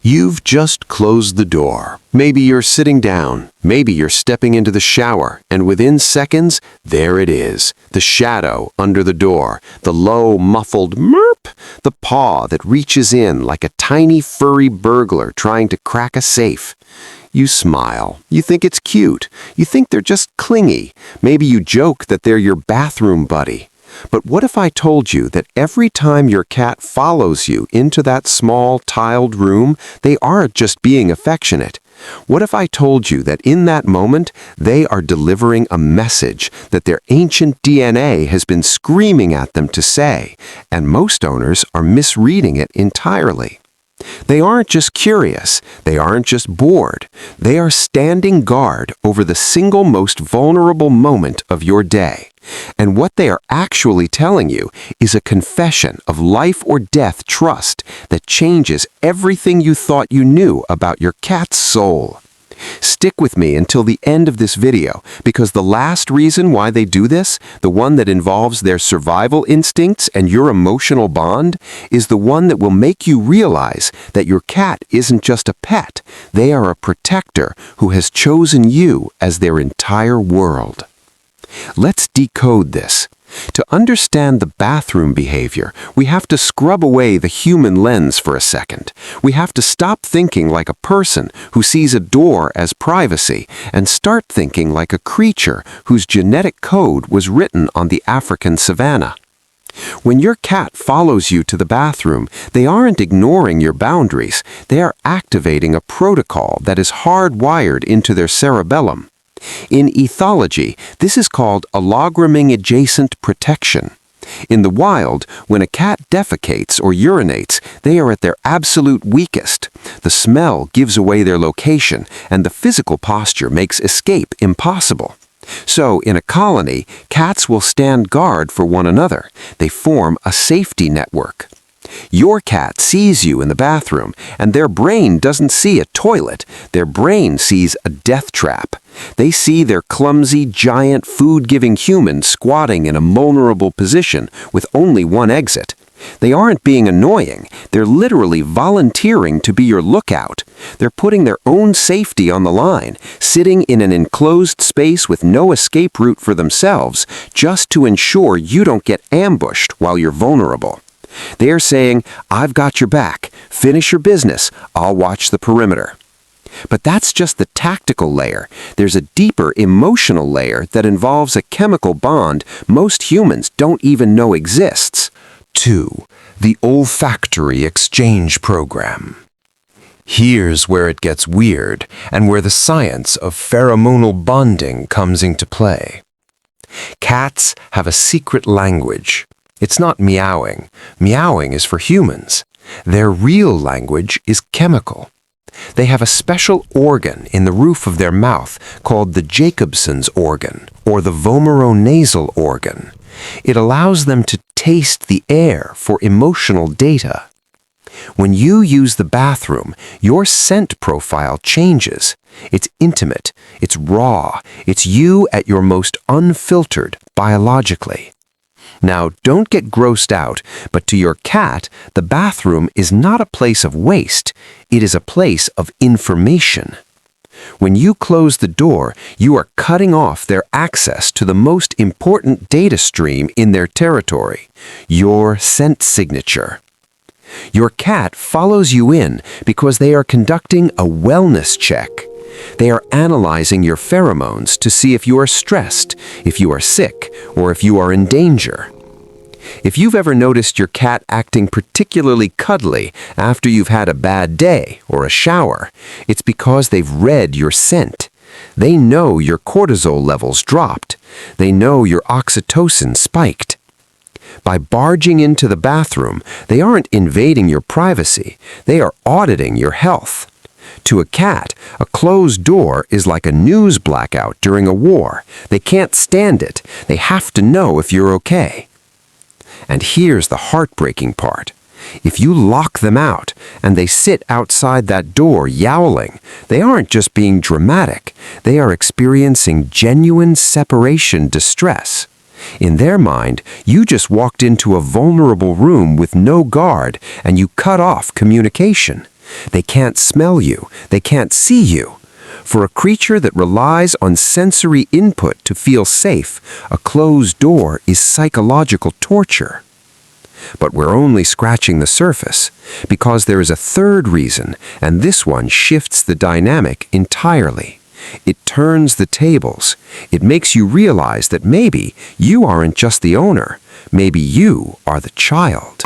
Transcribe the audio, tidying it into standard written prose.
You've just closed the door. Maybe you're sitting down. Maybe you're stepping into the shower, and within seconds, there it is. The shadow under the door, the low, muffled merp, the paw that reaches in like a tiny furry burglar trying to crack a safe. You smile. You think it's cute. You think they're just clingy. Maybe you joke that they're your bathroom buddy. But what if I told you that every time your cat follows you into that small tiled room, they aren't just being affectionate? What if I told you that in that moment, they are delivering a message that their ancient DNA has been screaming at them to say, and most owners are misreading it entirely? They aren't just curious, they aren't just bored, they are standing guard over the single most vulnerable moment of your day. And what they are actually telling you is a confession of life or death trust that changes everything you thought you knew about your cat's soul. Stick with me until the end of this video, because the last reason why they do this, the one that involves their survival instincts and your emotional bond, is the one that will make you realize that your cat isn't just a pet, they are a protector who has chosen you as their entire world. Let's decode this. To understand the bathroom behavior, we have to scrub away the human lens for a second. We have to stop thinking like a person who sees a door as privacy and start thinking like a creature whose genetic code was written on the African savanna. When your cat follows you to the bathroom, they aren't ignoring your boundaries. They are activating a protocol that is hardwired into their cerebellum. In ethology, this is called allogramming adjacent protection. In the wild, when a cat defecates or urinates, they are at their absolute weakest. The smell gives away their location, and the physical posture makes escape impossible. So, in a colony, cats will stand guard for one another. They form a safety network. Your cat sees you in the bathroom, and their brain doesn't see a toilet. Their brain sees a death trap. They see their clumsy, giant, food-giving human squatting in a vulnerable position with only one exit. They aren't being annoying. They're literally volunteering to be your lookout. They're putting their own safety on the line, sitting in an enclosed space with no escape route for themselves, just to ensure you don't get ambushed while you're vulnerable. They're saying, "I've got your back. Finish your business. I'll watch the perimeter." But that's just the tactical layer. There's a deeper emotional layer that involves a chemical bond most humans don't even know exists. 2. The olfactory exchange program. Here's where it gets weird, and where the science of pheromonal bonding comes into play. Cats have a secret language. It's not meowing. Meowing is for humans. Their real language is chemical. They have a special organ in the roof of their mouth called the Jacobson's organ, or the vomeronasal organ. It allows them to taste the air for emotional data. When you use the bathroom, your scent profile changes. It's intimate, it's raw, it's you at your most unfiltered biologically. Now, don't get grossed out, but to your cat, the bathroom is not a place of waste. It is a place of information. When you close the door, you are cutting off their access to the most important data stream in their territory, your scent signature. Your cat follows you in because they are conducting a wellness check. They are analyzing your pheromones to see if you are stressed, if you are sick, or if you are in danger. If you've ever noticed your cat acting particularly cuddly after you've had a bad day or a shower, it's because they've read your scent. They know your cortisol levels dropped. They know your oxytocin spiked. By barging into the bathroom, they aren't invading your privacy. They are auditing your health. To a cat, a closed door is like a news blackout during a war. They can't stand it. They have to know if you're okay. And here's the heartbreaking part. If you lock them out and they sit outside that door yowling, they aren't just being dramatic. They are experiencing genuine separation distress. In their mind, you just walked into a vulnerable room with no guard and you cut off communication. They can't smell you. They can't see you. For a creature that relies on sensory input to feel safe, a closed door is psychological torture. But we're only scratching the surface, because there is a third reason, and this one shifts the dynamic entirely. It turns the tables. It makes you realize that maybe you aren't just the owner. Maybe you are the child.